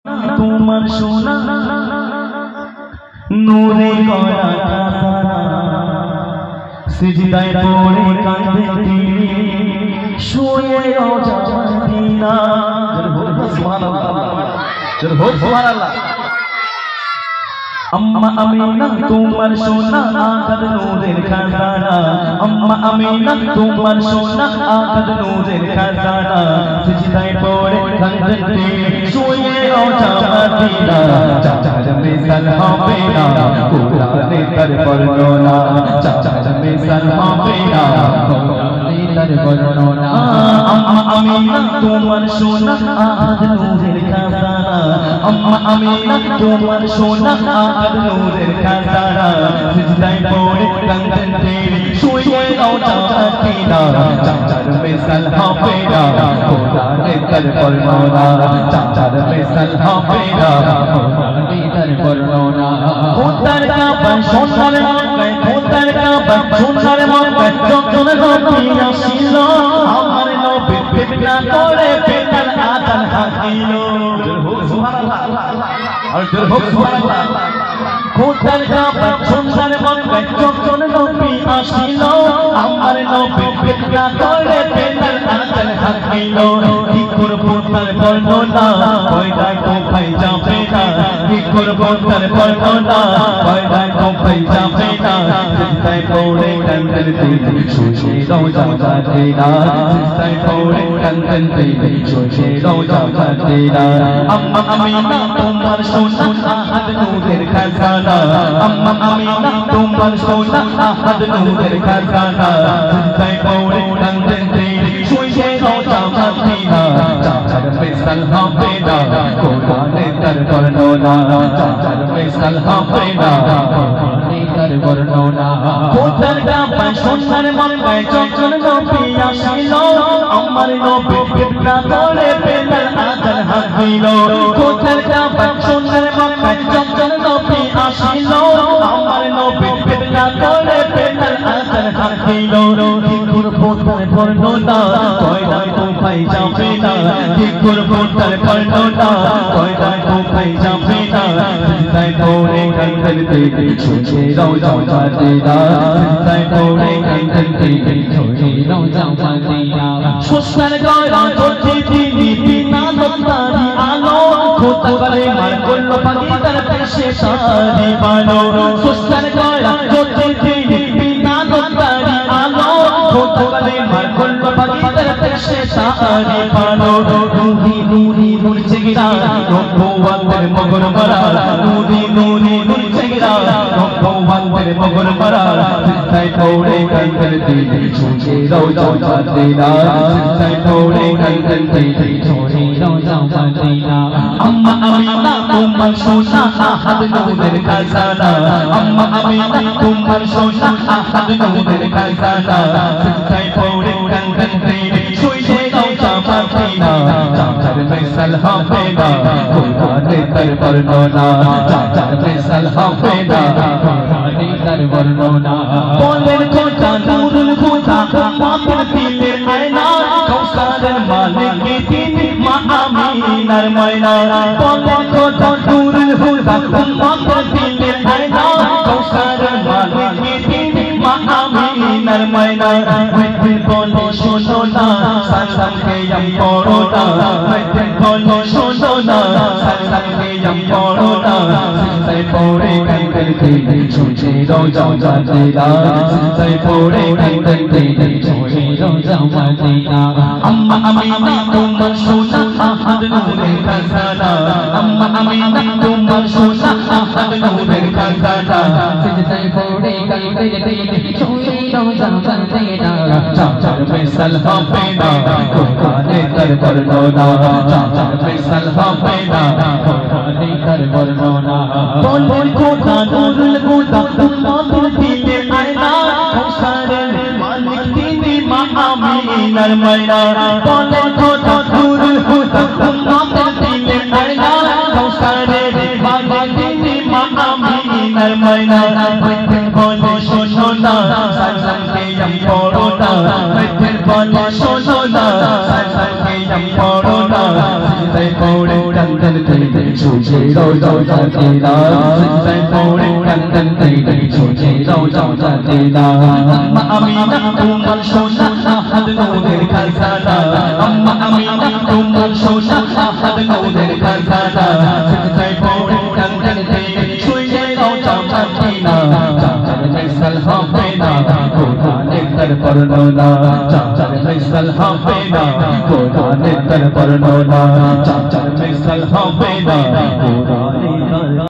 তোমার সোনা নূরে গড়া কাসারা সিজদায় পড়ে কাঁদে তিনি শুয়ে রওজাতিনা সুবহানাল্লাহ अम्मा अमीना तुम्हार सोना आकद नूरेर खजाना अम्मा अमीना तुम्हार सोना आकद नूरेर खजाना सिजदाय पड़े कांदेन তিনি শুয়ে রওজাতিনা চাচার মিসাল হবে না কুরআনে তার বর্ণনা চাচার মিসাল হবে না কুরআনে তার বর্ণনা अम्मा अमीना तुम्हार सोना आकद नूरेर खजाना अम्मा अमीना तुम्हार सोना नूरेर खजाना सिजदाय पड़े कांदेन তিনি শুয়ে রওজাতিনা চাচার মিসাল হবে না কুরআনে তার বর্ণনা চাচার মিসাল হবে না কুরআনে তার বর্ণনা খোদার কাবা সোনার মক্কায় খোদার কাবা সোনার মক্কায় যখন নবী আসিল আমার নবী ফিতনা করে বেতাল আযান হাকিল সুবহানাল্লাহ আর জোর হোক সুবহানাল্লাহ খোদার কাবা সোনার মক্কায় যখন নবী আসিল আমার নবী ফিতনা করে বেতাল আযান হাকিল কি করব তার বর্ণনা কয়টায় কোথায় যাবে না কি করব তার বর্ণনা কয়টায় কোথায় যাবে না সিজদায় পড়ে কাঁদেন তিনি শুয়ে রওজাতিনা সিজদায় পড়ে কাঁদেন তিনি শুয়ে রওজাতিনা আম্মা আমিনা তোমার সোনা আহাদ নূরের খজানা अम्मा अमीना तुम्हार सोना आहाद नूरेर खजाना सिजदाय पड़े कांदेन তিনি শুয়ে রওজাতিনা চাচার মিসাল হবে না কুরআনে তার বর্ণনা চাচার মিসাল হবে না কুরআনে তার বর্ণনা খোদার কাবা সোনার মক্কায় যখন নবী আসিল আমার নবী ফিতনা করে বেতাল আযান হাকিল খোদার কাবা সোনার মক্কায় যখন নবী আসিল আমার নবী ফিতনা করে বেতাল আযান হাকিল কি করব তার বর্ণনা কয়টায় কোথায় যাবে না কি করব তার বর্ণনা কয়টায় কোথায় যাবে না সিজদায় পড়ে কাঁদেন তিনি শুয়ে রওজাতিনা সিজদায় পড়ে কাঁদেন তিনি শুয়ে রওজাতিনা সোনার গড়া জ্যোতি তিনি বিনা তারি আলো খোদা করে মার করলো পাখি তার পেশে সারি বানো সোনার গড়া জ্যোতি তিনি বিনা তারি আলো খোদা করে মার করলো পাখি তার পেশে সারি বানো নুরি নুরি নূর চেগরা নবুওয়াতের মগর মারা নুরি নুরি নূর চেগরা নবুওয়াতের মগর মারা সিজদায় পড়ে কাঁদেন তিনি শুয়ে রওজাতিনা সিজদায় পড়ে কাঁদেন তিনি শুয়ে রওজাতিনা अम्मा अमीना तुम्हार सोना आहाद नूरेर खजाना अम्मा अमीना तुम्हार सोना आहाद नूरेर खजाना सिजदाय पड़े कांदेन তিনি শুয়ে রওজাতিনা চাচার মিসাল হবে না কুরআনে তার বর্ণনা চাচার মিসাল হবে না কুরআনে তার বর্ণনা বলেন খোদা নূরুল খুদা উম্মতের দিলের আয়না কাউসারের মালিক তিনি মা আমিনার ময়না বলেন খোদা নূরুল খুদা উম্মতের দিলের আয়না কাউসারের মালিক তিনি মা আমিনার ময়না মেদিন বলে শোনো না সালাম কে আম পড়ো না মেদিন বলে শোনো না সালাম কে আম পড়ো না সিজদায় পড়ে কাঁদেন তিনি শুয়ে রওজাতিনা সিজদায় পড়ে কাঁদেন তিনি শুয়ে রওজাতিনা अम्मा अमीना तुम्हार सोना आहाद नूरेर खजाना अम्मा अमीना तुम्हार सोना आहाद नूरेर खजाना सिजदाय पड़े कांदेन তিনি শুয়ে রওজাতিনা চাচার মিসাল হবে না কুরআনে তার বর্ণনা চাচার মিসাল হবে না কুরআনে তার বর্ণনা বলেন খোদা নূরুল খুদা উম্মতের দিলের আয়না কাউসারের মালিক তিনি মা আমিনার ময়না বলেন খোদা নূরুল খুদা উম্মতের দিলের আয়না কাউসারের মালিক তিনি মা আমিনার ময়না মেদিন বলে শোনো না সালাম কে আম পড়ো না মেদিন বলে শোনো না সালাম কে আম পড়ো না সিজদায় পড়ে কাঁদেন তিনি ছুঁয়ে দাও জান্নাতে না সিজদায় পড়ে কাঁদতে ছুঁয়ে দাও জান্নাতে না আম্মা আমিনা তোমার সোনা আহাদ নূরের খাজানা আম্মা আমিনা তোমার সোনা আহাদ নূরের খাজানা সিজদায় পড়ে কাঁদতে ছুঁয়ে দাও জান্নাতে না চাচার ফয়সাল হবে না কোরআনের তার বর্ণনা চাচার ফয়সাল হবে না কোরআনের তার বর্ণনা চাচার ফয়সাল হবে না কোরআন